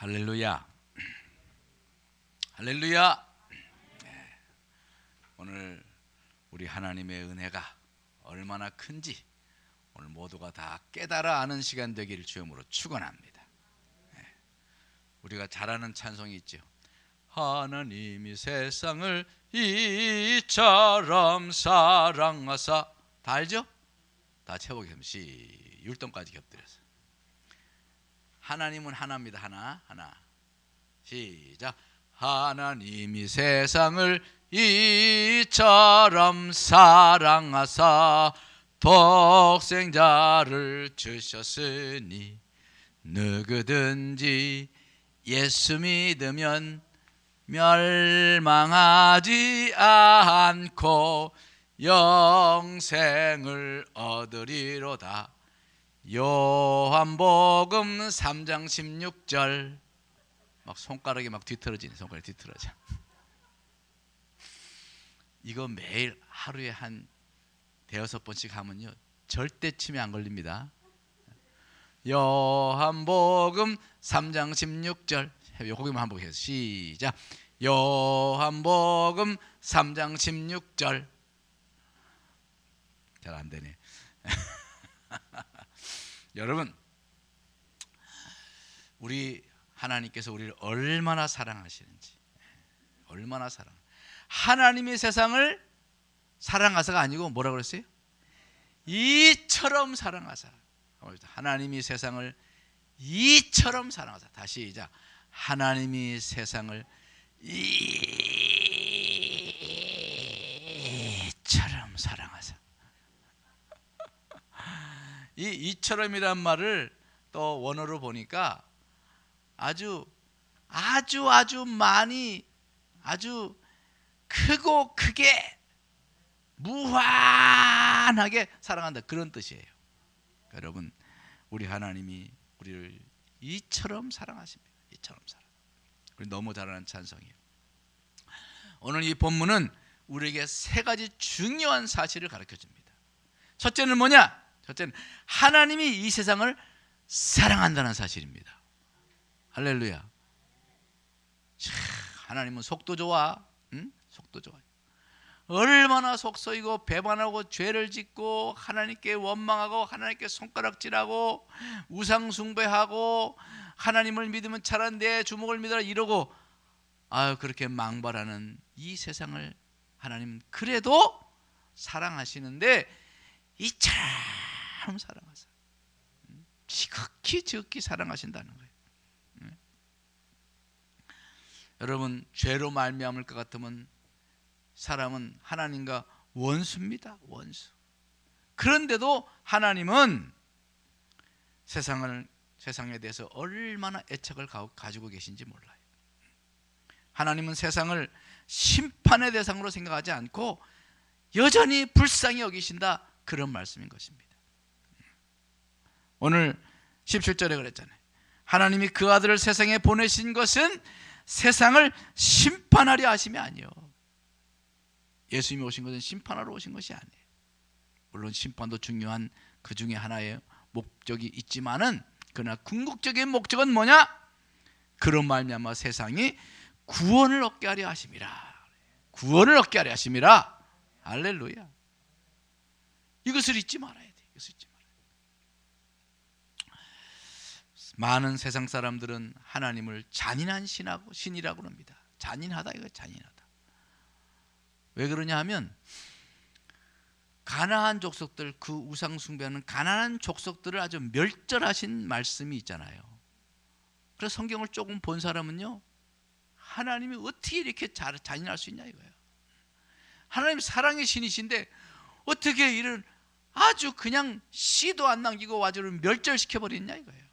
할렐루야. 할렐루야. 오늘 우리 하나님의 은혜가 얼마나 큰지 오늘 모두가 다 깨달아 아는 시간 되기를 주님으로 축원합니다. 우리가 잘 아는 찬송이 있죠. 하나님이 세상을 이처럼 사랑하사. 다 알죠? 다 채보겠습니다. 율동까지 곁들여서. 하나님은 하나입니다. 하나. 시작. 하나님이 세상을 이처럼 사랑하사 독생자를 주셨으니 누구든지 예수 믿으면 멸망하지 않고 영생을 얻으리로다. 요한복음 3장 16절. 막 손가락이 막 뒤틀어지네. 손가락이 뒤틀어져. 이거 매일 하루에 한 대여섯 번씩 하면요 절대 치매 안 걸립니다. 요한복음 3장 16절. 요거기만 한번 해서 시작. 요한복음 3장 16절. 잘 안 되네. 여러분, 우리 하나님께서 우리를 얼마나 사랑하시는지, 얼마나 하나님이 세상을 사랑하사가 아니고 뭐라고 그랬어요? 이처럼 사랑하사. 하나님이 세상을 이처럼 사랑하사. 다시 시작. 하나님이 세상을 이처럼 사랑하사. 이 이처럼이란 말을 또 원어로 보니까 아주 많이 아주 크고 크게 무한하게 사랑한다, 그런 뜻이에요. 여러분, 우리 하나님이 우리를 이처럼 사랑하십니다. 이처럼 사랑. 우리 너무 잘 아는 찬송이에요. 오늘 이 본문은 우리에게 세 가지 중요한 사실을 가르쳐 줍니다. 첫째는 뭐냐? 첫째는 하나님이 이 세상을 사랑한다는 사실입니다. 할렐루야. 하나님은 속도 좋아. 응? 속도 좋아. 얼마나 속서이고 배반하고 죄를 짓고 하나님께 원망하고 하나님께 손가락질하고 우상 숭배하고 하나님을 믿으면 차라리 내 주먹을 믿어라 이러고 그렇게 망발하는 이 세상을 하나님 그래도 사랑하시는데 이처럼 사랑하사. 지극히 사랑하신다는 거예요. 여러분, 죄로 말미암을 것 같으면 사람은 하나님과 원수입니다. 원수. 그런데도 하나님은 세상에 대해서 얼마나 애착을 가지고 계신지 몰라요. 하나님은 세상을 심판의 대상으로 생각하지 않고 여전히 불쌍히 여기신다, 그런 말씀인 것입니다. 오늘 17절에 그랬잖아요. 하나님이 그 아들을 세상에 보내신 것은 세상을 심판하려 하심이 아니요. 예수님이 오신 것은 심판하러 오신 것이 아니에요. 물론 심판도 중요한 그 중에 하나의 목적이 있지만은 그러나 궁극적인 목적은 뭐냐? 그런 말미암아 세상이 구원을 얻게 하려 하심이라. 구원을 얻게 하려 하심이라. 할렐루야. 이것을 잊지 말아야 돼. 이것을 잊지 말아야 돼. 많은 세상 사람들은 하나님을 잔인한 신이라고 합니다. 잔인하다, 이거 잔인하다. 왜 그러냐 하면 가나안 족속들, 그 우상 숭배하는 가나안 족속들을 아주 멸절하신 말씀이 있잖아요. 그래서 성경을 조금 본 사람은요, 하나님이 어떻게 이렇게 잔인할 수 있냐 이거예요. 하나님 사랑의 신이신데 어떻게 이런 아주 그냥 씨도 안 남기고 와주를 멸절시켜 버렸냐 이거예요.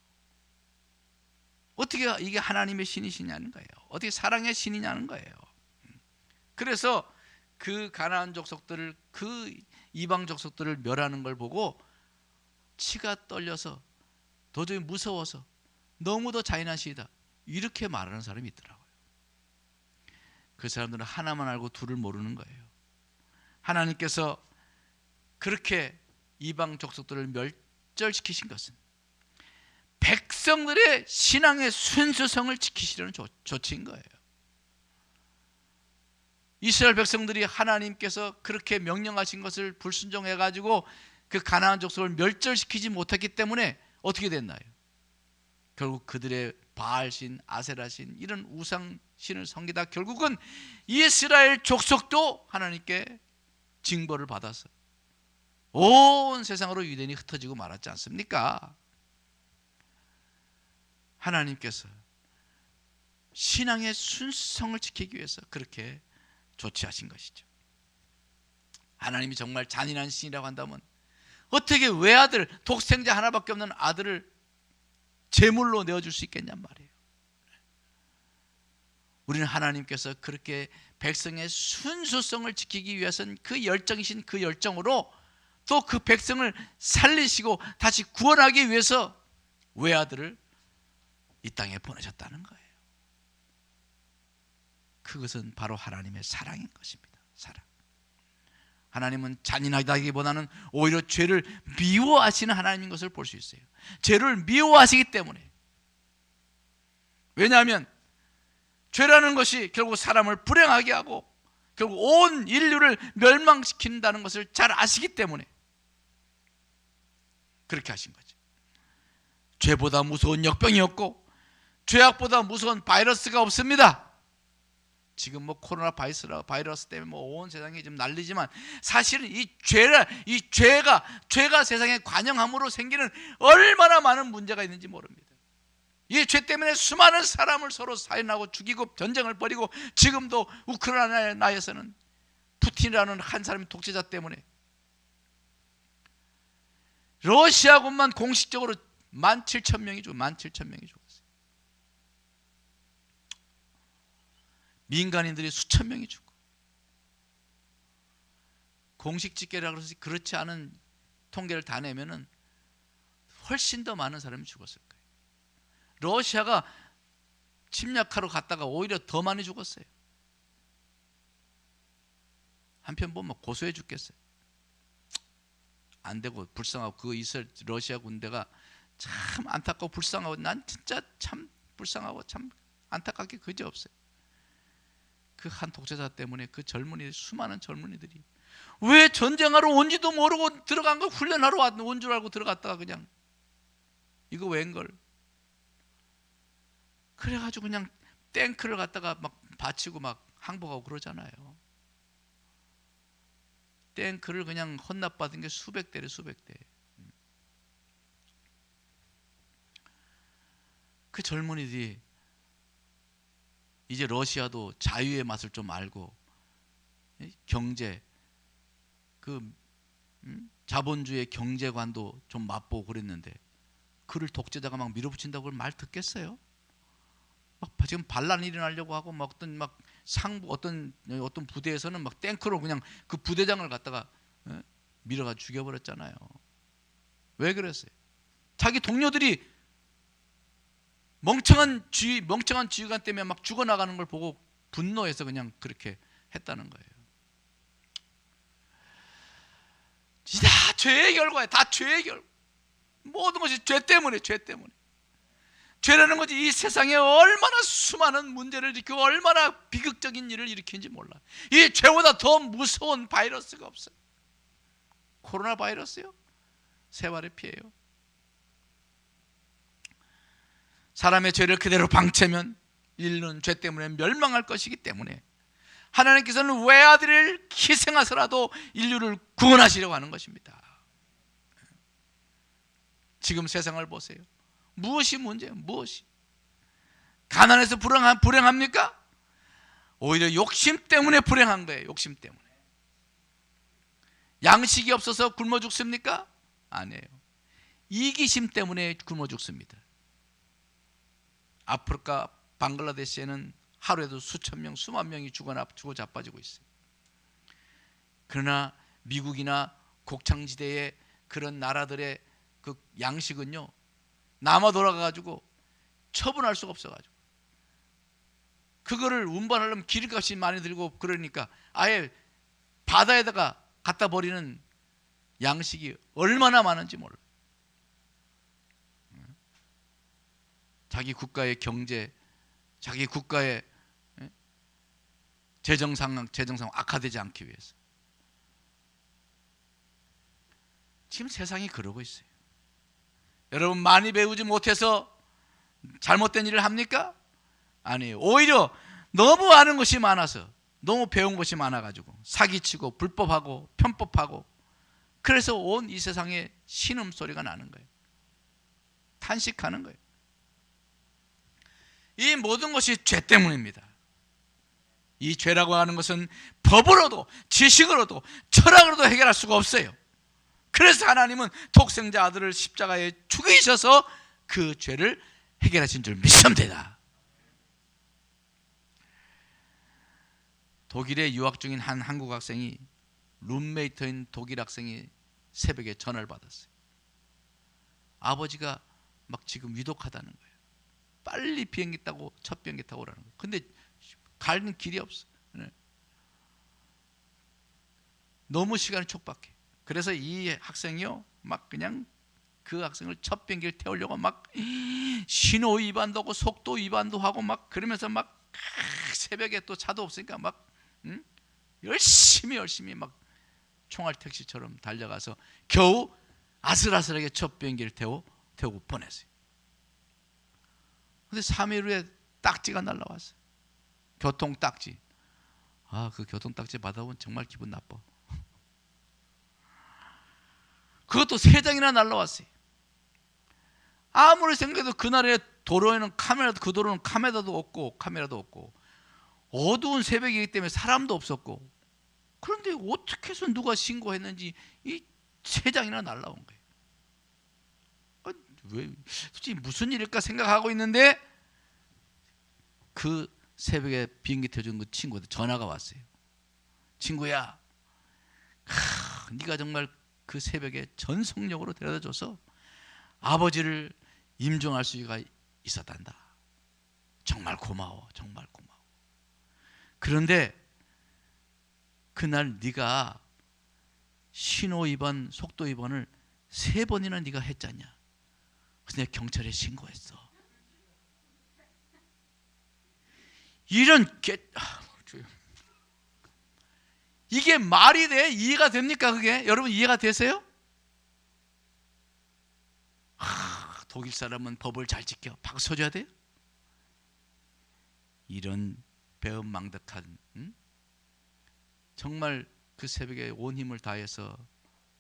어떻게 이게 하나님의 신이시냐는 거예요. 어떻게 사랑의 신이냐는 거예요. 그래서 그 가나안 족속들을, 그 이방 족속들을 멸하는 걸 보고 치가 떨려서 도저히 무서워서 너무도 잔인한 신이다, 이렇게 말하는 사람이 있더라고요. 그 사람들은 하나만 알고 둘을 모르는 거예요. 하나님께서 그렇게 이방 족속들을 멸절시키신 것은 백성들의 신앙의 순수성을 지키시려는 조치인 거예요. 이스라엘 백성들이 하나님께서 그렇게 명령하신 것을 불순종해 가지고 그 가나안 족속을 멸절시키지 못했기 때문에 어떻게 됐나요? 결국 그들의 바알신, 아세라신 이런 우상신을 섬기다 결국은 이스라엘 족속도 하나님께 징벌을 받아서 온 세상으로 유대인이 흩어지고 말았지 않습니까? 하나님께서 신앙의 순수성을 지키기 위해서 그렇게 조치하신 것이죠. 하나님이 정말 잔인한 신이라고 한다면 어떻게 외아들, 독생자 하나밖에 없는 아들을 제물로 내어줄 수 있겠냔 말이에요. 우리는 하나님께서 그렇게 백성의 순수성을 지키기 위해서는 그 열정이신 그 열정으로 또 그 백성을 살리시고 다시 구원하기 위해서 외아들을 이 땅에 보내셨다는 거예요. 그것은 바로 하나님의 사랑인 것입니다. 사랑. 하나님은 잔인하다기보다는 오히려 죄를 미워하시는 하나님인 것을 볼 수 있어요. 죄를 미워하시기 때문에. 왜냐하면 죄라는 것이 결국 사람을 불행하게 하고 결국 온 인류를 멸망시킨다는 것을 잘 아시기 때문에 그렇게 하신 거죠. 죄보다 무서운 역병이 없고 죄악보다 무서운 바이러스가 없습니다. 지금 뭐 코로나 바이러스 때문에 뭐 온 세상이 좀 난리지만 사실은 이 죄가 세상에 관영함으로 생기는 얼마나 많은 문제가 있는지 모릅니다. 이 죄 때문에 수많은 사람을 서로 살인하고 죽이고 전쟁을 벌이고 지금도 우크라이나에서는 푸틴이라는 한 사람의 독재자 때문에 러시아군만 공식적으로 17,000명이 죽었어요. 민간인들이 수천 명이 죽고 공식 집계라 그래서 그렇지 않은 통계를 다 내면은 훨씬 더 많은 사람이 죽었을 거예요. 러시아가 침략하러 갔다가 오히려 더 많이 죽었어요. 한편 보면 고소해 죽겠어요. 안 되고 불쌍하고 그 이스라엘 러시아 군대가 참 안타깝고 불쌍하고 난 진짜 참 불쌍하고 참 안타깝게 그지없어요. 그 한 독재자 때문에 그 젊은이 수많은 젊은이들이 왜 전쟁하러 온지도 모르고 들어간 거 훈련하러 온 줄 알고 들어갔다가 그냥 이거 웬걸 그래가지고 그냥 탱크를 갖다가 막 받치고 막 항복하고 그러잖아요. 탱크를 그냥 헌납받은 게 수백 대래 수백 대. 그 젊은이들이 이제 러시아도 자유의 맛을 좀 알고 경제 자본주의 경제관도 좀 맛보고 그랬는데 그를 독재자가 막 밀어붙인다고 그걸 말 듣겠어요? 막 지금 반란이 일어나려고 하고 막 어떤 부대에서는 막 탱크로 그냥 그 부대장을 갖다가 밀어가 죽여버렸잖아요. 왜 그랬어요? 자기 동료들이 멍청한 지휘관 때문에 막 죽어나가는 걸 보고 분노해서 그냥 그렇게 했다는 거예요. 다 죄의 결과예요. 다 죄의 결과. 모든 것이 죄 때문에. 죄라는 것이 이 세상에 얼마나 수많은 문제를 일으키고 얼마나 비극적인 일을 일으키는지 몰라. 이 죄보다 더 무서운 바이러스가 없어요. 코로나 바이러스요. 세발의 피해요. 사람의 죄를 그대로 방치하면 인류는 죄 때문에 멸망할 것이기 때문에 하나님께서는 외아들을 희생하서라도 인류를 구원하시려고 하는 것입니다. 지금 세상을 보세요. 무엇이 문제예요? 무엇이? 가난해서 불행합니까? 오히려 욕심 때문에 불행한 거예요. 욕심 때문에. 양식이 없어서 굶어 죽습니까? 아니에요. 이기심 때문에 굶어 죽습니다. 아프리카, 방글라데시에는 하루에도 수천 명, 수만 명이 죽어 자빠지고 있어요. 그러나 미국이나 곡창지대의 그런 나라들의 그 양식은요, 남아 돌아가가지고 처분할 수가 없어가지고 그거를 운반하려면 기름값이 많이 들고 그러니까 아예 바다에다가 갖다 버리는 양식이 얼마나 많은지 몰라. 자기 국가의 경제, 자기 국가의 재정 상황 악화되지 않기 위해서. 지금 세상이 그러고 있어요. 여러분, 많이 배우지 못해서 잘못된 일을 합니까? 아니에요. 오히려 너무 아는 것이 많아서, 너무 배운 것이 많아가지고 사기치고 불법하고 편법하고, 그래서 온 이 세상에 신음소리가 나는 거예요. 탄식하는 거예요. 이 모든 것이 죄 때문입니다. 이 죄라고 하는 것은 법으로도 지식으로도 철학으로도 해결할 수가 없어요. 그래서 하나님은 독생자 아들을 십자가에 죽이셔서 그 죄를 해결하신 줄 믿습니다. 독일에 유학 중인 한 한국 학생이, 룸메이트인 독일 학생이 새벽에 전화를 받았어요. 아버지가 막 지금 위독하다는 거예요. 빨리 비행기 타고 첫 비행기 타고 오라는 거예요. 근데 가는 길이 없어. 너무 시간이 촉박해. 그래서 이 학생이요, 막 그냥 그 학생을 첫 비행기를 태우려고 막 신호 위반도 하고 속도 위반도 하고 막 그러면서 막 새벽에 또 차도 없으니까 막 열심히 막 총알 택시처럼 달려가서 겨우 아슬아슬하게 첫 비행기를 태우고 보냈어요. 근데 3일 후에 딱지가 날라왔어요. 교통 딱지. 그 교통 딱지 받아보면 정말 기분 나빠. 그것도 3장이나 날라왔어요. 아무리 생각해도 그날의 도로에는 그 도로는 카메라도 없고 어두운 새벽이기 때문에 사람도 없었고, 그런데 어떻게 해서 누가 신고했는지 이 3장이나 날라온 거예요. 왜, 솔직히 무슨 일일까 생각하고 있는데 그 새벽에 비행기 태워준 그 친구한테 전화가 왔어요. 친구야, 네가 정말 그 새벽에 전속력으로 데려다줘서 아버지를 임종할 수가 있었단다. 정말 고마워. 그런데 그날 네가 신호 위반, 속도 위반을 3번이나 네가 했잖냐. 그래서 내가 경찰에 신고했어. 이런 이게 말이 돼? 이해가 됩니까? 그게 여러분 이해가 되세요? 독일 사람은 법을 잘 지켜. 박수 쳐줘야 돼요? 이런 배은망덕한, 정말 그 새벽에 온 힘을 다해서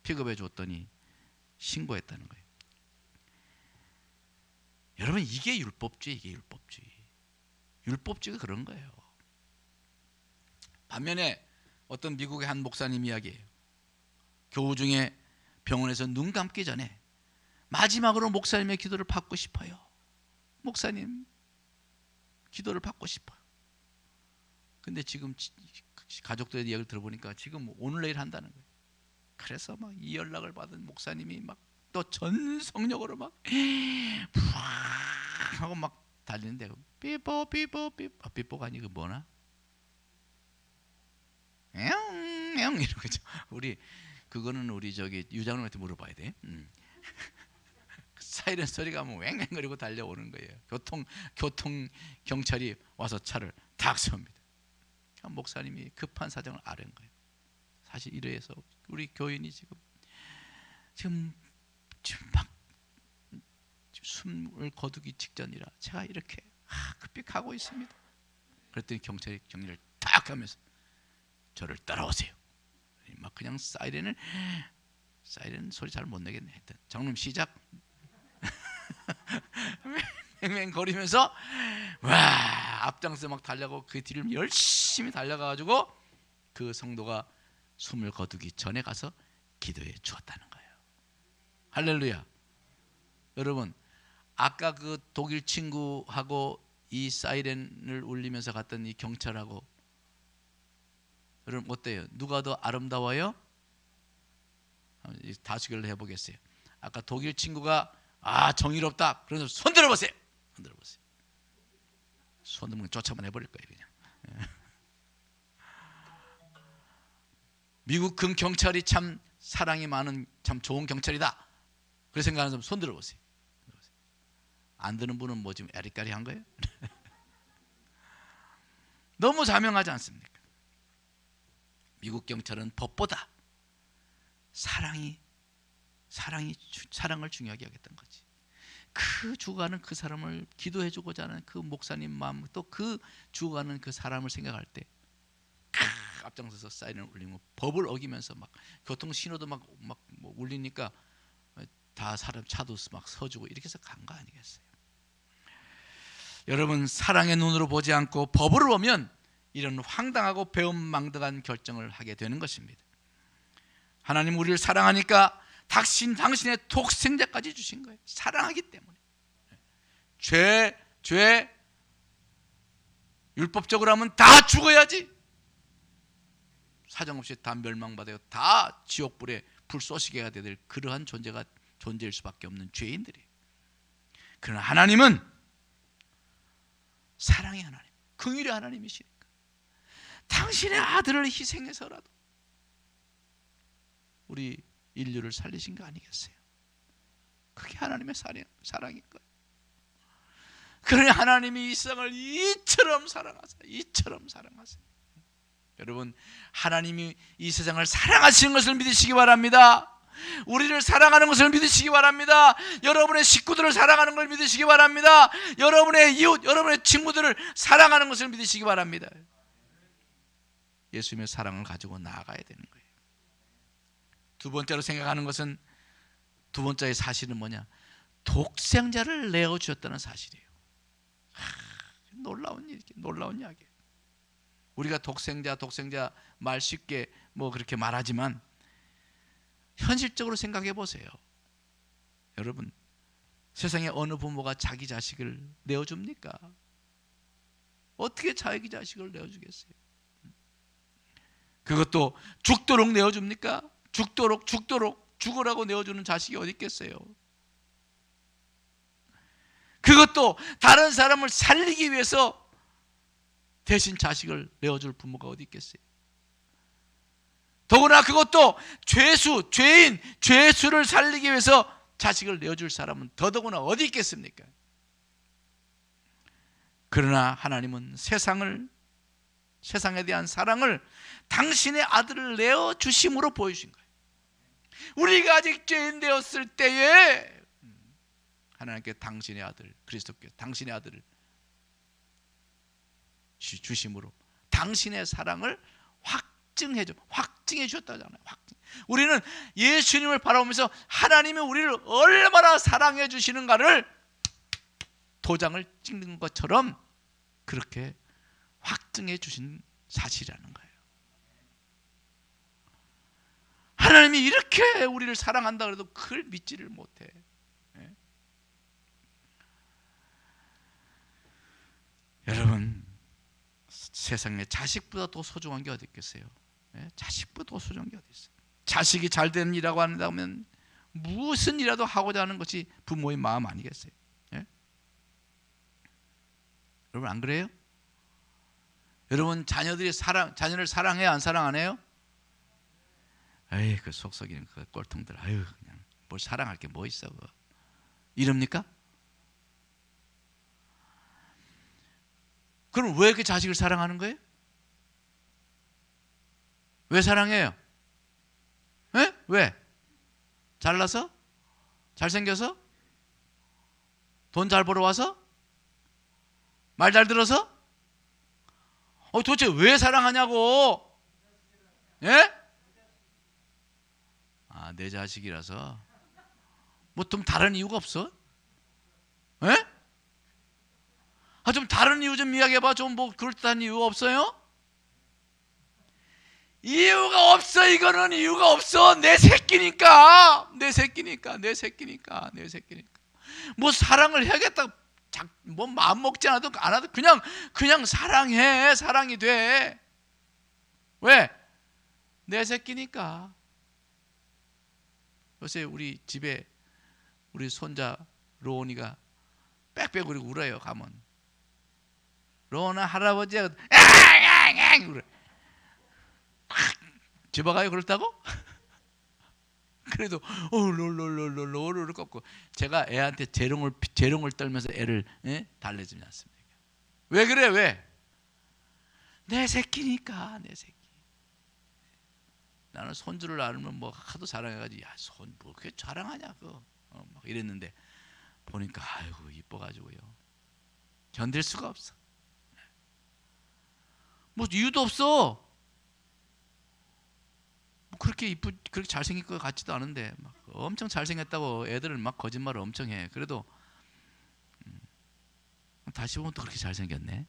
픽업해 줬더니 신고했다는 거예요. 여러분, 이게 율법주의, 이게 율법주의. 율법주의가 그런 거예요. 반면에 어떤 미국의 한 목사님 이야기예요. 교우 중에 병원에서 눈 감기 전에 마지막으로 목사님의 기도를 받고 싶어요. 목사님 기도를 받고 싶어요. 근데 지금 가족들의 이야기를 들어보니까 지금 오늘 내일 한다는 거예요. 그래서 막 이 연락을 받은 목사님이 막 또 전속력으로 막 하고 막 달리는데 삐뽀가 아니고 뭐나? 이러고 있죠. 그거는 우리 저기 유장님한테 물어봐야 돼. 사이렌 소리가 뭐 왱왱거리고 달려오는 거예요. 교통 경찰이 와서 차를 탁 세웁니다. 목사님이 급한 사정을 아는 거예요. 사실 이래서 우리 교인이 지금 막 숨을 거두기 직전이라 제가 이렇게 급히 가고 있습니다. 그랬더니 경찰이 격리를 탁 하면서 저를 따라오세요. 막 그냥 사이렌 소리 잘 못 내겠네 했던 장로님 시작. 맹맹거리면서 와 앞장서 막 달려가고 그 뒤를 열심히 달려가가지고 그 성도가 숨을 거두기 전에 가서 기도해 주었다는 거예요. 할렐루야. 여러분, 아까 그 독일 친구하고 이 사이렌을 울리면서 갔던 이 경찰하고 여러분 어때요? 누가 더 아름다워요? 다수결로 해보겠어요. 아까 독일 친구가 정의롭다. 그래서 손 들어보세요. 손 들면 쫓아만 해버릴 거예요 그냥. 미국 금 경찰이 참 사랑이 많은 참 좋은 경찰이다. 그렇게 생각하는 사람 손 들어보세요. 안 드는 분은 뭐 지금 에리까리한 거예요? 너무 자명하지 않습니까? 미국 경찰은 법보다 사랑을 중요하게 여겼던 거지. 그 죽어가는 그 사람을 기도해주고자 하는 그 목사님 마음, 또 그 죽어가는 그 사람을 생각할 때 앞장서서 사이렌을 울리고 법을 어기면서 막 교통 신호도 막 뭐 울리니까 다 사람 차도 막 서주고 이렇게 해서 간 거 아니겠어요? 여러분, 사랑의 눈으로 보지 않고 법으로 보면 이런 황당하고 배은망덕한 결정을 하게 되는 것입니다. 하나님 우리를 사랑하니까 당신의 독생자까지 주신 거예요. 사랑하기 때문에. 죄 율법적으로 하면 다 죽어야지. 사정없이 다 멸망받아요. 다 지옥불에 불 쏘시게 해야 될 그러한 존재일 수밖에 없는 죄인들이에요. 그러나 하나님은 사랑의 하나님, 긍휼의 하나님이시니까 당신의 아들을 희생해서라도 우리 인류를 살리신 거 아니겠어요? 그게 하나님의 사랑인 거예요. 그러니 하나님이 이 세상을 이처럼 사랑하세요. 여러분, 하나님이 이 세상을 사랑하시는 것을 믿으시기 바랍니다. 우리를 사랑하는 것을 믿으시기 바랍니다. 여러분의 식구들을 사랑하는 걸 믿으시기 바랍니다. 여러분의 이웃, 여러분의 친구들을 사랑하는 것을 믿으시기 바랍니다. 예수님의 사랑을 가지고 나아가야 되는 거예요. 두 번째로 생각하는 것은, 두 번째의 사실은 뭐냐? 독생자를 내어주셨다는 사실이에요. 놀라운 이야기예요. 우리가 독생자 말 쉽게 뭐 그렇게 말하지만 현실적으로 생각해 보세요. 여러분, 세상에 어느 부모가 자기 자식을 내어줍니까? 어떻게 자기 자식을 내어주겠어요? 그것도 죽도록 내어줍니까? 죽도록 죽으라고 내어주는 자식이 어디 있겠어요? 그것도 다른 사람을 살리기 위해서 대신 자식을 내어줄 부모가 어디 있겠어요? 더구나 그것도 죄수를 살리기 위해서 자식을 내어줄 사람은 더더구나 어디 있겠습니까? 그러나 하나님은 세상에 대한 사랑을 당신의 아들을 내어주심으로 보여주신 거예요. 우리가 아직 죄인 되었을 때에 하나님께 당신의 아들, 그리스도께 당신의 아들을 주심으로 당신의 사랑을 확증해 주셨다잖아요. 우리는 예수님을 바라보면서 하나님이 우리를 얼마나 사랑해 주시는가를 도장을 찍는 것처럼 그렇게 확증해 주신 사실이라는 거예요. 하나님이 이렇게 우리를 사랑한다 그래도 그걸 믿지를 못해. 여러분, 세상에 자식보다 더 소중한 게 어디 있겠어요? 자식보다 더 소중한 게 어디 있어요? 자식이 잘 되는 일이라고 한다면 무슨 일이라도 하고자 하는 것이 부모의 마음 아니겠어요? 여러분, 안 그래요? 여러분, 자녀를 사랑해요, 안 사랑 안 해요? 에이, 그 속썩이는 그 꼴통들, 아유, 그냥 뭘 사랑할 게 뭐 있어? 그거. 이럽니까? 그럼 왜 그 자식을 사랑하는 거예요? 왜 사랑해요? 왜? 잘나서? 잘생겨서? 돈 잘 벌어와서? 말 잘 들어서? 도대체 왜 사랑하냐고? 내 자식이라서? 뭐 좀 다른 이유가 없어? 좀 다른 이유 좀 이야기해봐. 좀 뭐 그럴듯한 이유 없어요? 이유가 없어. 이거는 이유가 없어. 내 새끼니까. 뭐 사랑을 해야겠다. 뭐 마음 먹지 않아도 그냥 사랑해. 사랑이 돼. 왜? 내 새끼니까. 요새 우리 집에 우리 손자 로운이가 빽빽 그리고 울어요. 가면 로운아 할아버지야 그래. 집어가요 그렇다고? 그래도 롤롤롤롤롤 꺾고 제가 애한테 재롱을 떨면서 애를 달래주지 않습니까? 왜 그래? 왜? 내 새끼니까. 내 새끼. 나는 손주를 안으면 뭐 하도 자랑해가지고 야, 손 뭐 그게 자랑하냐 그거 막 이랬는데 보니까 아이고 이뻐가지고요 견딜 수가 없어. 뭐 이유도 없어. 뭐 그렇게 그렇게 잘생긴 것 같지도 않은데 막 엄청 잘생겼다고 애들은 막 거짓말을 엄청 해. 그래도 다시 보면 또 그렇게 잘생겼네.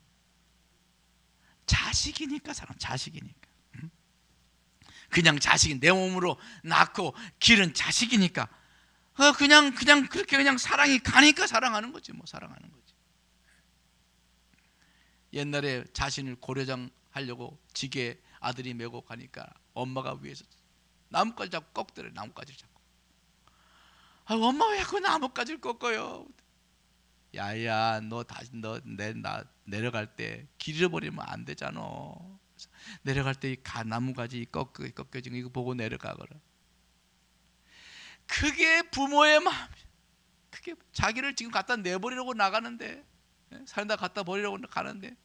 자식이니까 사람 자식이니까. 그냥 자식이 내 몸으로 낳고 기른 자식이니까 그냥 그렇게 그냥 사랑이 가니까 사랑하는 거지. 뭐 사랑하는 거지. 옛날에 자신을 고려장 하려고 지게 아들이 메고 가니까 엄마가 위에서 나뭇가지 잡고 꺾더래. 나뭇가지를 잡고. 엄마 왜 그 나뭇가지를 꺾어요? 야야 너 다시 내려갈 때 길 잃어버리면 안 되잖아. 내려갈 때 나뭇가지 꺾여진 거 이거 보고 내려가거라. 그게 부모의 마음이야. 그게 자기를 지금 갖다 내버리려고 나가는데 살다 갖다 버리려고 가는데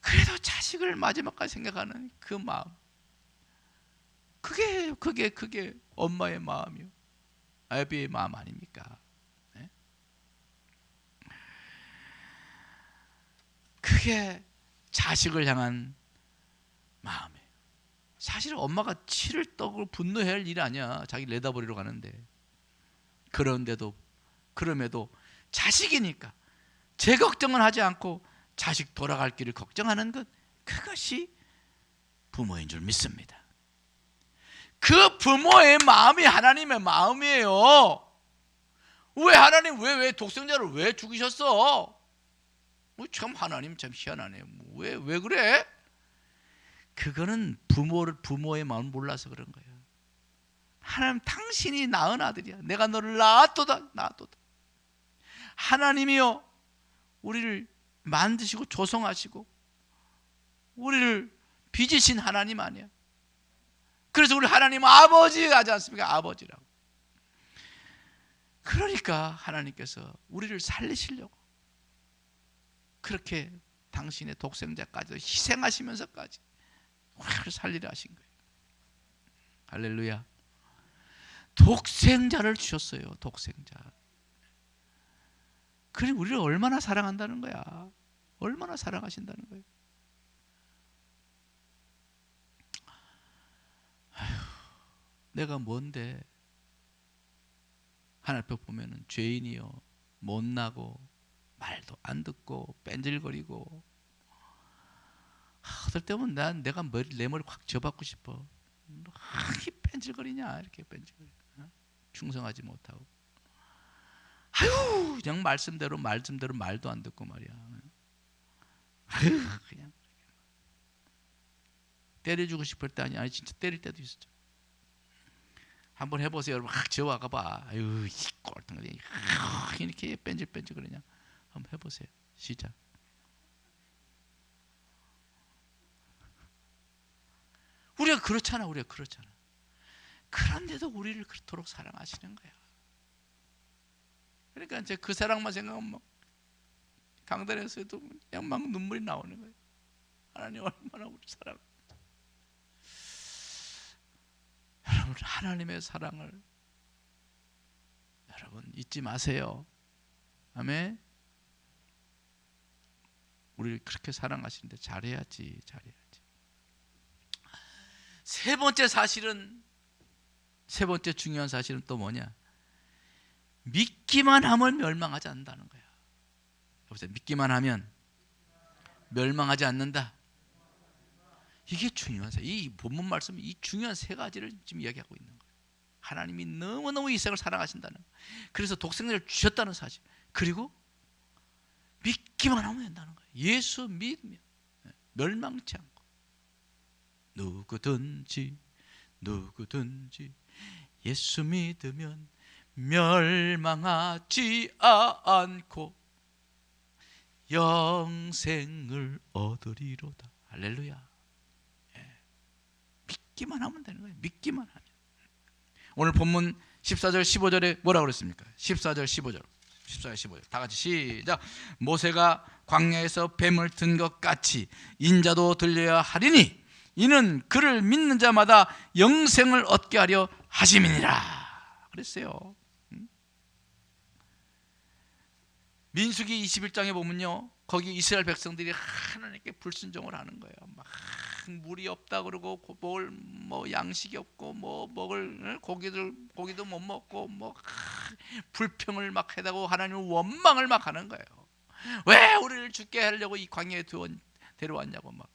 그래도 자식을 마지막까지 생각하는 그 마음. 그게 엄마의 마음이요. 아비의 마음 아닙니까? 네? 그게 자식을 향한 마음이에요. 사실 엄마가 치를 떡을 분노해야 할 일 아니야. 자기를 내다버리러 가는데. 그럼에도 자식이니까 제 걱정은 하지 않고 자식 돌아갈 길을 걱정하는 것, 그것이 부모인 줄 믿습니다. 그 부모의 마음이 하나님의 마음이에요. 왜 하나님 왜 독생자를 왜 죽이셨어? 참 하나님 참 희한하네요. 왜 그래? 그거는 부모의 마음을 몰라서 그런 거예요. 하나님 당신이 낳은 아들이야. 내가 너를 낳았도다. 하나님이요 우리를 만드시고 조성하시고 우리를 빚으신 하나님 아니야. 그래서 우리 하나님 아버지 하지 않습니까? 아버지라고. 그러니까 하나님께서 우리를 살리시려고 그렇게 당신의 독생자까지도 희생하시면서까지 우리를 살리려 하신 거예요. 할렐루야. 독생자를 주셨어요. 독생자. 그래 우리를 얼마나 사랑한다는 거야. 얼마나 사랑하신다는 거예요. 내가 뭔데 하나님 앞에 보면은 죄인이요 못나고 말도 안 듣고 뺀질거리고 어떨 때면 내가 내 머리 확 접받고 싶어. 이 뺀질거리냐 이렇게 뺀질거리. 충성하지 못하고 아유 그냥 말씀대로 말도 안 듣고 말이야. 아유 그냥 때려주고 싶을 때 아니 진짜 때릴 때도 있었죠. 한번 해보세요 여러분. 확 저와가 봐. 아유 이 꼴등이 이렇게 뺀질뺀질 그러냐. 한번 해보세요. 시작. 우리가 그렇잖아. 그런데도 우리를 그토록 사랑하시는 거야. 그러니까 이제 그 사랑만 생각하면 막 강단에서도 그냥 막 눈물이 나오는 거예요. 하나님 얼마나 우리 사랑을. 여러분 하나님의 사랑을 여러분 잊지 마세요. 아멘. 우리를 그렇게 사랑하시는데 잘해야지. 세 번째 중요한 사실은 또 뭐냐? 믿기만 하면 멸망하지 않는다는 거야. 여보세요. 믿기만 하면 멸망하지 않는다. 이게 중요한 사실. 이 본문 말씀이 이 중요한 세 가지를 지금 이야기하고 있는 거예요. 하나님이 너무너무 이 세상을 사랑하신다는 거예요. 그래서 독생자를 주셨다는 사실. 그리고 믿기만 하면 된다는 거예요. 예수 믿으면 멸망치 않고 누구든지 예수 믿으면 멸망하지 않고 영생을 얻으리로다. 할렐루야. 믿기만 하면 되는 거예요. 믿기만 하면. 오늘 본문 14절 15절에 뭐라고 그랬습니까? 14절 15절 14절 15절 다 같이 시작. 모세가 광야에서 뱀을 든 것 같이 인자도 들려야 하리니 이는 그를 믿는 자마다 영생을 얻게 하려 하심이니라 그랬어요. 민수기 21장에 보면요, 거기 이스라엘 백성들이 하나님께 불순종을 하는 거예요. 막 물이 없다 그러고 뭐 양식이 없고 뭐 먹을 고기도 못 먹고 뭐 불평을 막 해대고 하나님을 원망을 막 하는 거예요. 왜 우리를 죽게 하려고 이 광야에 데려왔냐고 막.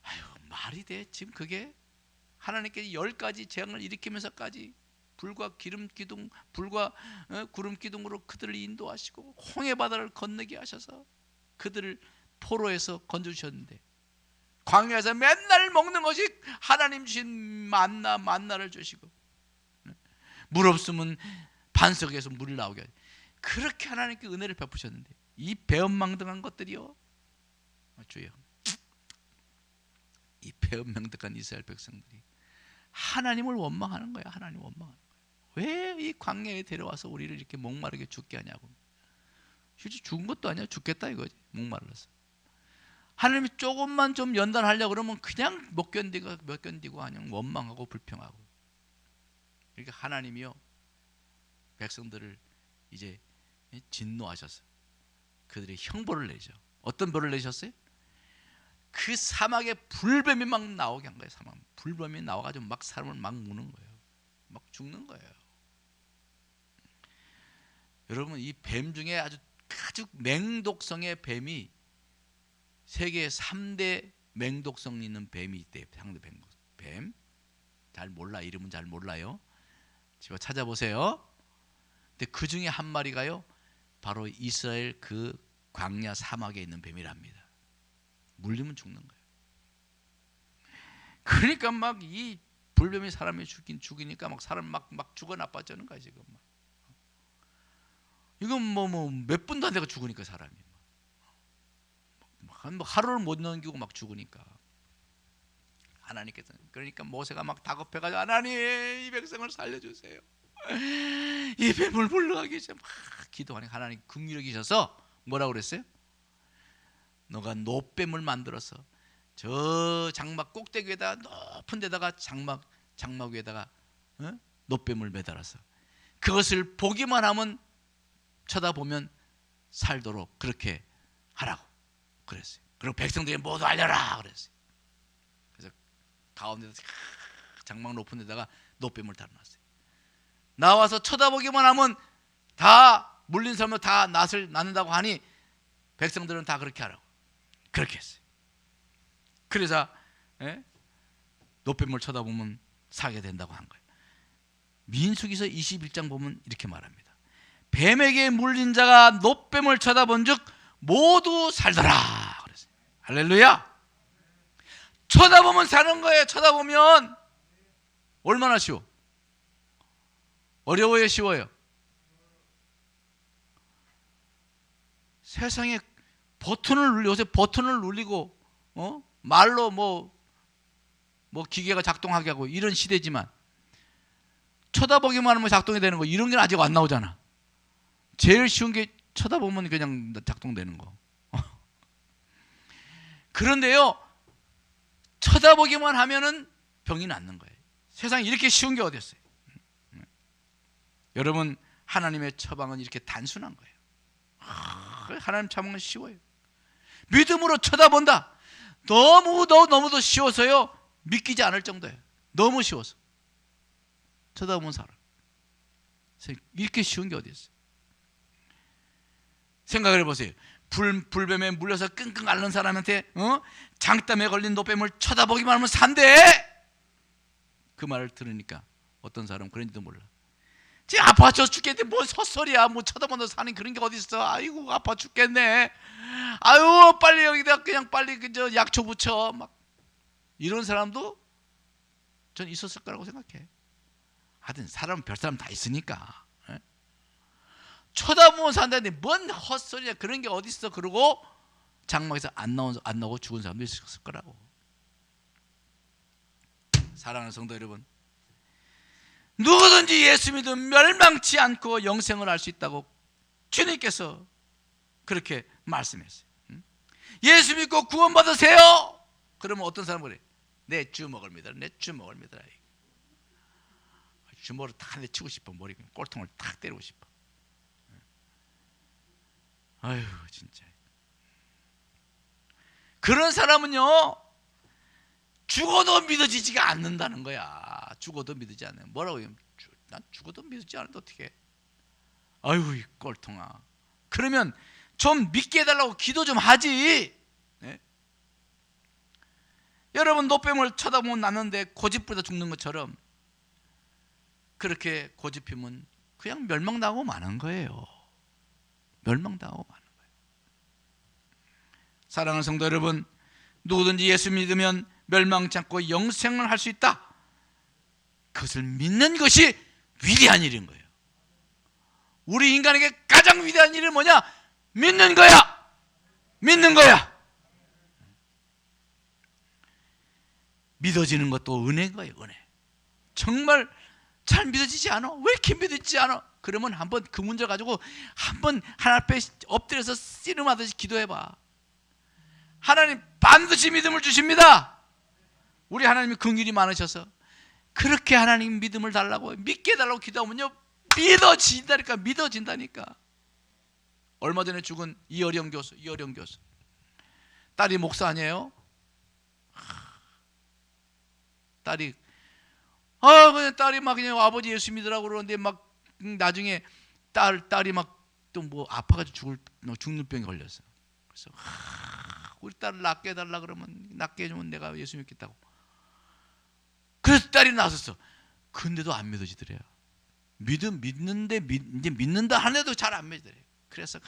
아유, 말이 돼? 지금 그게 하나님께 10가지 재앙을 일으키면서까지 불과 구름 기둥으로 그들을 인도하시고 홍해 바다를 건너게 하셔서 그들을 포로에서 건져주셨는데, 광야에서 맨날 먹는 것이 하나님 주신 만나를 주시고, 물 없으면 반석에서 물을 나오게 하시고, 그렇게 하나님께 은혜를 베푸셨는데 이 배은망덕한 것들이요, 주여, 이 배은망덕한 이스라엘 백성들이 하나님을 원망하는 거야. 하나님 원망하는 거야. 왜 이 광야에 데려와서 우리를 이렇게 목마르게 죽게 하냐고. 실제 죽은 것도 아니야. 죽겠다 이거지. 목마르서. 하나님이 조금만 좀 연단하려고 그러면 그냥 못 견디고 그냥 원망하고 불평하고. 그러니까 하나님이요, 백성들을 이제 진노하셔서 그들의 형벌을 내죠. 어떤 벌을 내셨어요? 그 사막에 불뱀이 막 나오게 한 거예요. 사막 불뱀이 나와가지고 막 사람을 막 무는 거예요. 막 죽는 거예요. 여러분, 이 뱀 중에 아주 맹독성의 뱀이 세계 3대 맹독성 있는 뱀이 있대요. 상대 뱀. 잘 몰라. 이름은 잘 몰라요. 집에 찾아보세요. 근데 그 중에 한 마리가요, 바로 이스라엘 그 광야 사막에 있는 뱀이랍니다. 물리면 죽는 거예요. 그러니까 막 이 불뱀이 사람이 죽이니까 막 사람 막 죽어 나빠지는 거야 지금. 이건 뭐 몇 분도 안 돼가 죽으니까 사람이 한 하루를 못 넘기고 막 죽으니까 하나님께서, 그러니까 모세가 막 다급해가지고 하나님 이 백성을 살려주세요. 이 뱀을 물러가게 해서 막 기도하니 하나님 긍휼하셔서 뭐라고 그랬어요? 너가 노뱀을 만들어서 저 장막 꼭대기 위에다가 높은 데다가 장막 위에다가 노뱀을 매달아서 그것을 보기만 하면 쳐다보면 살도록 그렇게 하라고 그랬어요. 그리고 백성들이 모두 알려라 그랬어요. 그래서 가운데서 장막 높은 데다가 노뱀을 달아놨어요. 나와서 쳐다보기만 하면 다 물린 사람은 다 낯을 낳는다고 하니 백성들은 다 그렇게 하라고 그렇게 했어요. 그래서 노뱀을 쳐다보면 살게 된다고 한 거예요. 민수기서 21장 보면 이렇게 말합니다. 뱀에게 물린 자가 노뱀을 쳐다본 즉 모두 살더라 그랬어요. 할렐루야. 쳐다보면 사는 거예요. 쳐다보면. 얼마나 쉬워? 어려워요, 쉬워요? 세상에 요새 버튼을 눌리고 말로 뭐 기계가 작동하게 하고 이런 시대지만 쳐다보기만 하면 작동이 되는 거, 이런 게 아직 안 나오잖아. 제일 쉬운 게 쳐다보면 그냥 작동되는 거. 그런데요, 쳐다보기만 하면은 병이 낫는 거예요. 세상에 이렇게 쉬운 게 어디 있어요? 여러분, 하나님의 처방은 이렇게 단순한 거예요. 하나님 처방은 쉬워요. 믿음으로 쳐다본다. 너무도 쉬워서요, 믿기지 않을 정도예요. 너무 쉬워서. 쳐다보면 살아. 이렇게 쉬운 게 어디 있어요? 생각을 해보세요. 불뱀에 물려서 끙끙 앓는 사람한테 장땀에 걸린 노뱀을 쳐다보기만 하면 산대. 그 말을 들으니까 어떤 사람은 그런지도 몰라. 지금 아파 죽겠는데 뭔 헛소리야. 뭐 쳐다보면서 사는 그런 게 어디 있어. 아이고 아파 죽겠네. 아유 빨리 여기다 그냥 빨리 그저 약초 붙여. 막 이런 사람도 전 있었을 거라고 생각해. 하여튼 사람은 별 사람 다 있으니까. 쳐다보면 산다는데 뭔 헛소리야. 그런 게 어디 있어. 그러고 장막에서 안 나오고 죽은 사람도 있었을 거라고. 사랑하는 성도 여러분, 누구든지 예수 믿으면 멸망치 않고 영생을 할 수 있다고 주님께서 그렇게 말씀했어요. 예수 믿고 구원 받으세요. 그러면 어떤 사람은 그래, 내 주먹을 믿어라, 내 주먹을 믿어라. 주먹으로 탁 내치고 싶어. 머리 꼴통을 탁 때리고 싶어. 아유 진짜. 그런 사람은요 죽어도 믿어지지가 않는다는 거야. 죽어도 믿어지지 않는. 뭐라고 해요? 난 죽어도 믿어지지 않는데 어떻게? 아유 이 꼴통아. 그러면 좀 믿게 해달라고 기도 좀 하지. 네? 여러분 노뱀을 쳐다보면 났는데 고집 부리다 죽는 것처럼 그렇게 고집 피면 그냥 멸망당하고 마는 거예요. 멸망당하고 마는 거예요. 사랑하는 성도 여러분, 누구든지 예수 믿으면 멸망치 않고 영생을 할 수 있다. 그것을 믿는 것이 위대한 일인 거예요. 우리 인간에게 가장 위대한 일은 뭐냐? 믿는 거야. 믿는 거야. 믿어지는 것도 은혜인 거예요. 은혜. 정말 잘 믿어지지 않아? 왜 이렇게 믿어지지 않아? 그러면 한번 그 문제 가지고 한번 하나님 앞에 엎드려서 씨름하듯이 기도해봐. 하나님 반드시 믿음을 주십니다. 우리 하나님이 긍휼이 많으셔서 그렇게 하나님 믿음을 달라고, 믿게 해달라고 기도하면요 믿어진다니까. 믿어진다니까. 얼마 전에 죽은 이어령 교수, 딸이 목사 아니에요? 딸이 그냥 딸이 막 그냥 아버지 예수 믿으라고 그러는데 막 나중에 딸이 막 또 뭐 아파가지고 죽는 병에 걸렸어. 그래서 우리 딸을 낫게 해달라 그러면, 낫게 해주면 내가 예수 믿겠다고. 그래서 딸이 나섰어. 근데도 안 믿어지더래요. 믿는데 이제 믿는다 하는데도 잘 안 믿어지더래요. 그래서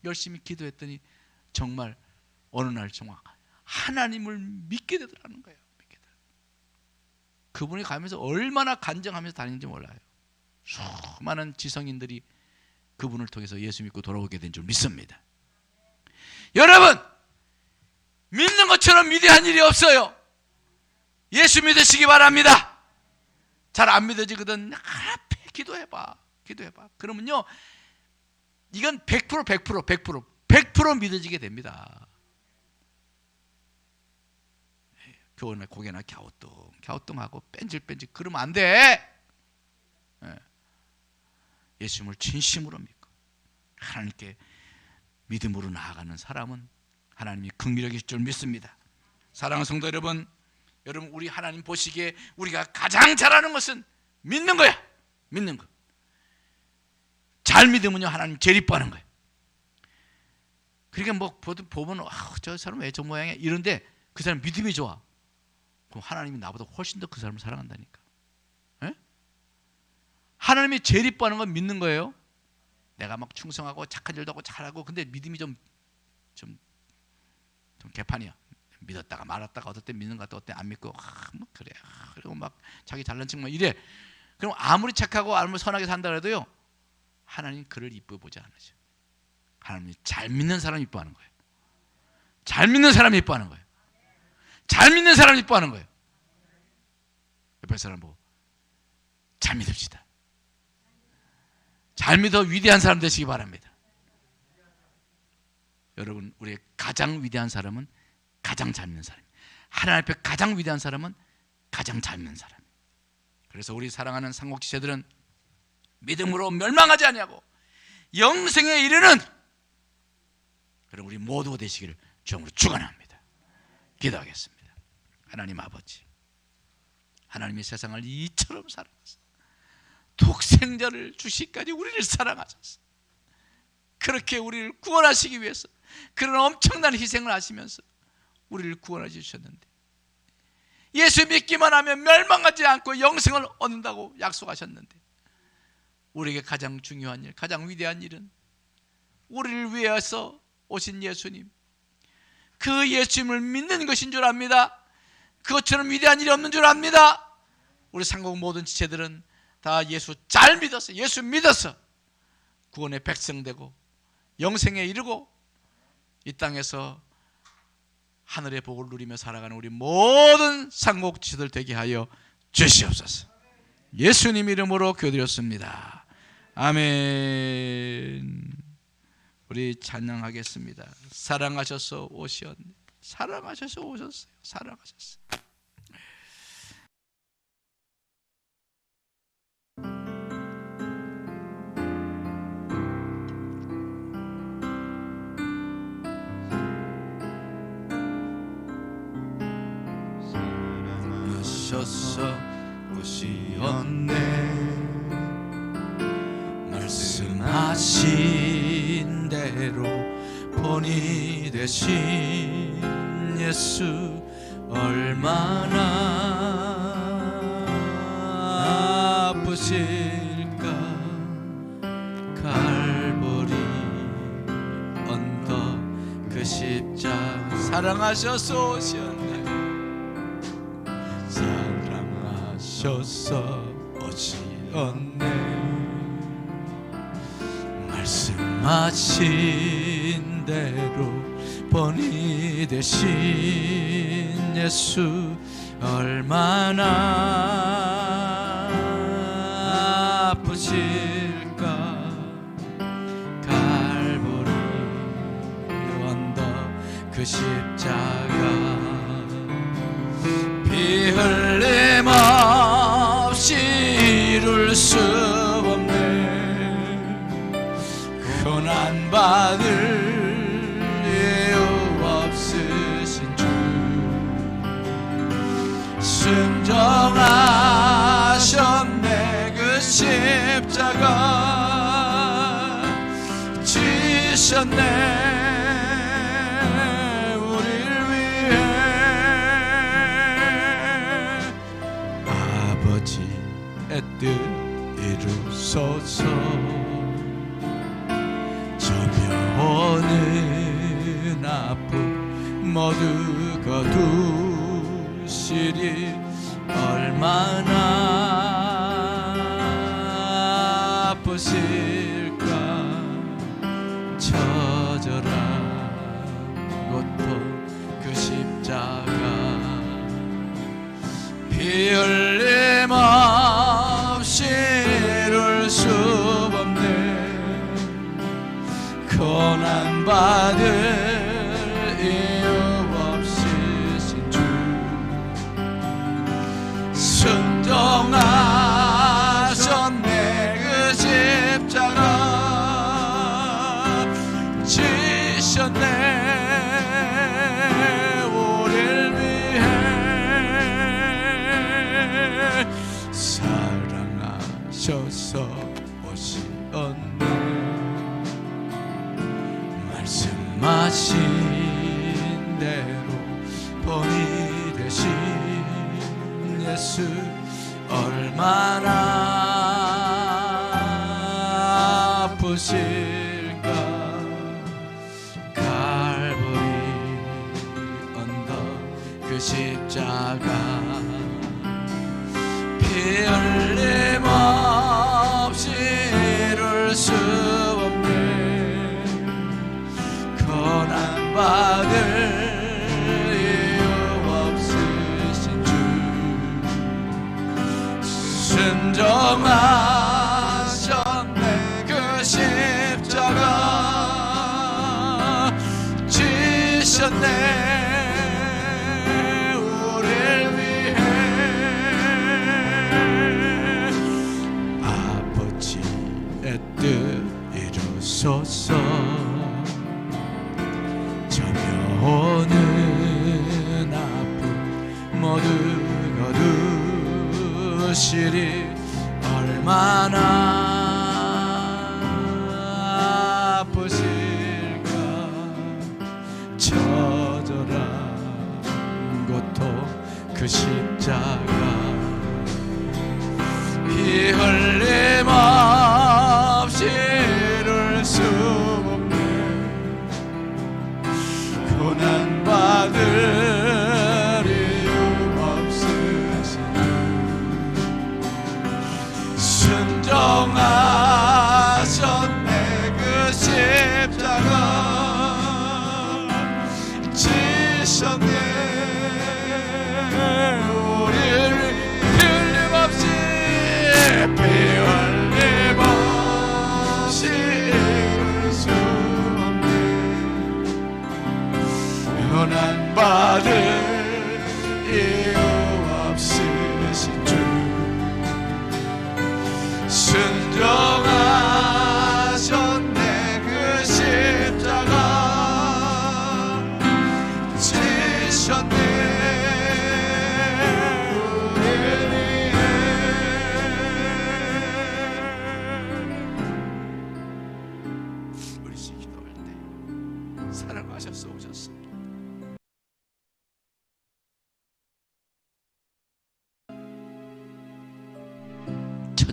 열심히 기도했더니 정말 어느 날 정말 하나님을 믿게 되더라는 거예요. 그분이 가면서 얼마나 간증하면서 다니는지 몰라요. 수많은 지성인들이 그분을 통해서 예수 믿고 돌아오게 된 줄 믿습니다. 여러분, 믿는 것처럼 위대한 일이 없어요. 예수 믿으시기 바랍니다. 잘 안 믿어지거든. 앞에 기도해봐. 그러면요 이건 100% 믿어지게 됩니다. 교훈에 고개나 갸우뚱하고 뺀질뺀질 그러면 안 돼. 예수님을 진심으로 믿고 하나님께 믿음으로 나아가는 사람은 하나님이 긍휼히 여기실 줄 믿습니다. 사랑하는 성도 여러분, 우리 하나님 보시기에 우리가 가장 잘하는 것은 믿는 거야. 믿는 거. 잘 믿으면요 하나님 제일 이뻐하는 거예요. 그러니까 뭐 보면 저 사람 왜 저 모양이야 이런데 그 사람 믿음이 좋아. 그럼 하나님이 나보다 훨씬 더 그 사람을 사랑한다니까. 에? 하나님이 제일 이뻐하는 건 믿는 거예요. 내가 막 충성하고 착한 일도 하고 잘하고 근데 믿음이 좀 개판이야. 믿었다가 말았다가 어떨 때 믿는 것 같다, 어떨 때 안 믿고 뭐 그래. 그리고 막 자기 잘난 척 막 이래. 그럼 아무리 착하고 아무리 선하게 산다 그래도요 하나님 그를 이뻐 보지 않으셔. 하나님이 잘 믿는 사람 이뻐하는 거예요. 잘 믿는 사람 이뻐하는 거예요. 잘 믿는 사람 이뻐하는 거예요. 옆에 사람 보고 잘 믿읍시다. 잘 믿어 위대한 사람 되시기 바랍니다. 여러분, 우리의 가장 위대한 사람은 가장 잘 믿는 사람. 하나님 앞에 가장 위대한 사람은 가장 잘 믿는 사람. 그래서 우리 사랑하는 삼국지체들은 믿음으로 멸망하지 아니하고 영생에 이르는 그럼 우리 모두가 되시기를 주님으로 축원합니다. 기도하겠습니다. 하나님 아버지, 하나님이 세상을 이처럼 사랑하사 독생자를 주시기까지 우리를 사랑하셔서 그렇게 우리를 구원하시기 위해서 그런 엄청난 희생을 하시면서 우리를 구원해 주셨는데 예수 믿기만 하면 멸망하지 않고 영생을 얻는다고 약속하셨는데 우리에게 가장 중요한 일, 가장 위대한 일은 우리를 위해서 오신 예수님, 그 예수님을 믿는 것인 줄 압니다. 그것처럼 위대한 일이 없는 줄 압니다. 우리 상국 모든 지체들은 다 예수 잘 믿었어. 예수 믿었어. 구원의 백성 되고 영생에 이르고 이 땅에서 하늘의 복을 누리며 살아가는 우리 모든 상국 지체들 되게 하여 주시옵소서. 예수님 이름으로 기도드렸습니다. 아멘. 우리 찬양하겠습니다. 사랑하셔서 오셨네. 사랑하셔서 오셨어요. 사랑하셨어요. 사랑하셔서 오시었네. 말씀하신 대로 본이 되신 예수 얼마나 아프실까. 갈보리 언덕 그 십자가 사랑하셔서 오셨네. 사랑하셔서 오시었네. 말씀하신 대로 본이 되신 예수 얼마나 아프실까. 갈보리 언덕 그 십자가 피 흘림 없이 이룰 수 고난받을 이유 없으신 주 순종하셨네. 그 십자가 지셨네. 우리를 위해 아버지의 뜻 이루소서. 오는 아픔 모두 거두시리. 얼마나 아프실까. 처절한 고통 그 십자가 피 흘림 없이 이룰 수 없네. 고난받을 이유 없으신 주 순종하셨네. 그 십자가 지셨네. 우리를 위해 사랑하셔서 오시었네. 말씀하신 대로 본이 되신 예수 얼마나 아프실까. 갈보리 언덕 그 십자가 피 흘림 없이 이룰 수 고난받을 이유 없으신 주 순종하셨네. 그 십자가 지셨네. 우리를 위해 아버지의 뜻 이루소서. 오는 아픔 모두 거두시리. 얼마나 아프실까. 처절한 고통 그 십자가 피 흘림 없이 이룰 수 없네. 고난받을 이유 없으신 순종하셨네. 그 십자가 지셨네. 우리를 틀림없이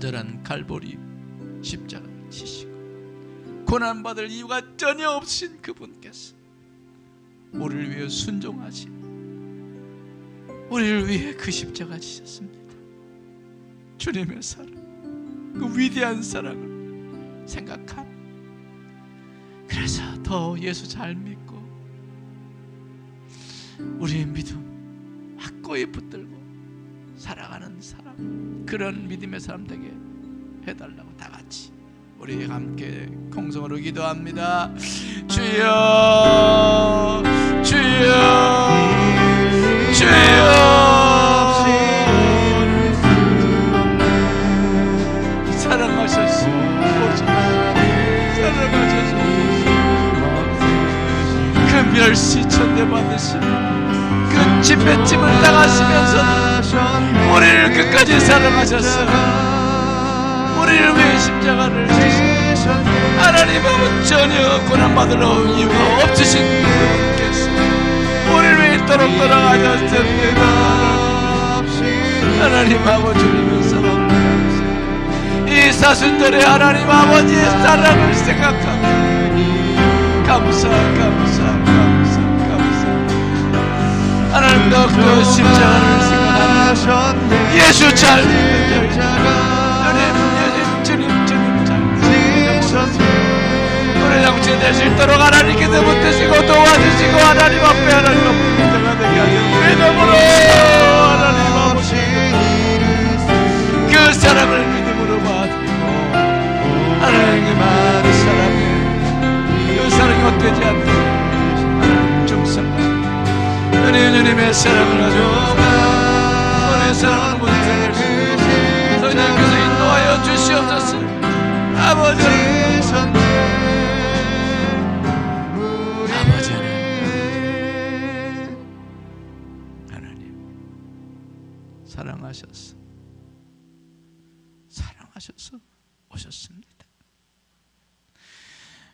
처절한 갈보리 십자가를 지시고 고난받을 이유가 전혀 없으신 그분께서 우리를 위해 순종하시 우리를 위해 그 십자가 지셨습니다. 주님의 사랑, 그 위대한 사랑을 생각함. 그래서 더 예수 잘 믿고 우리의 믿음 확고히 붙들고 살아가는 사람, 그런 믿음의 사람 되게 해달라고 다 같이 우리 함께 공성으로 기도합니다. 주여, 주여, 주여. 사랑하셨소, 사랑하셨소. 그 멸시 천대받으시며 그 집배짐을 당하시면서 우리를 끝까지 사랑하셨어. 우리를 위해 십자가를 지시고 하나님은 전혀 고난받으러 이유가 없으신 분께서 우리를 위해 이토록 돌아가셨습니다. 하나님 아버지를 사랑하세요. 이 사순절에 하나님 아버지의 사랑을 생각하며 감사. 하나님도 그 십자가를 생각하며 예수 잘 믿는 주님 잘 우리 정치 될 수 있도록 하나님께서 붙드시고 도와주시고 하나님 앞에 하나님 앞에 문제가 되게 하여 믿음으로 하나님 아버지 그 사랑을 믿음으로 받으시고 하나님 그 많은 사랑에 그 사랑이 헛되지 않는 중성과 주님의 사랑을 가지고 우리의 사랑을 못할 수 성령께서 인도하여 주시옵소서. 아버지 하나님 사랑하셔서 오셨습니다.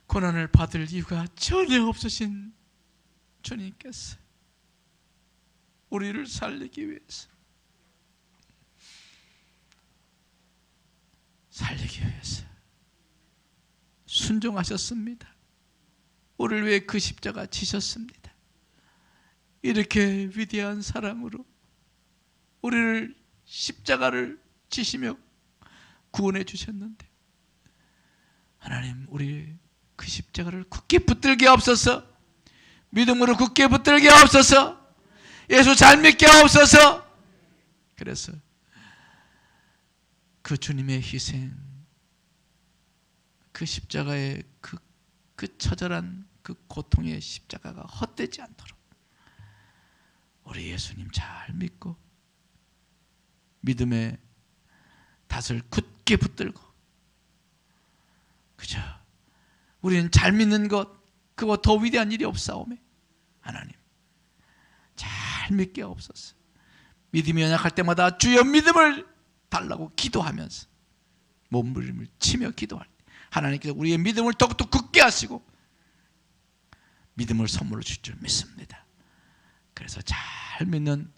고난을 받을 이유가 전혀 없으신 주님께서 우리를 살리기 위해서 순종하셨습니다. 우리를 위해 그 십자가 지셨습니다. 이렇게 위대한 사랑으로 우리를 십자가를 지시며 구원해 주셨는데 하나님 우리 그 십자가를 굳게 붙들게 없어서 믿음으로 굳게 붙들게 없어서 예수 잘 믿게 없어서 그래서 그 주님의 희생 그 십자가의 그 처절한 그 고통의 십자가가 헛되지 않도록 우리 예수님 잘 믿고 믿음의 닷을 굳게 붙들고 그저 우리는 잘 믿는 것 그거 더 위대한 일이 없사오매 하나님 잘 믿게 없었어. 믿음이 연약할 때마다 주여 믿음을 달라고 기도하면서 몸부림을 치며 기도할 때 하나님께서 우리의 믿음을 더욱더 굳게 하시고 믿음을 선물로 줄 줄 믿습니다. 그래서 잘 믿는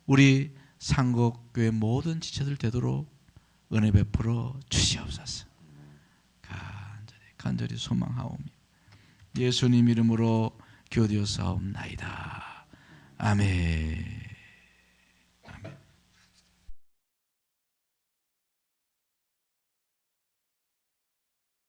우리 상곡교회 모든 지체들 되도록 은혜 베풀어 주시옵소서. 간절히 소망하오며 예수님 이름으로 기도하옵나이다. 아멘.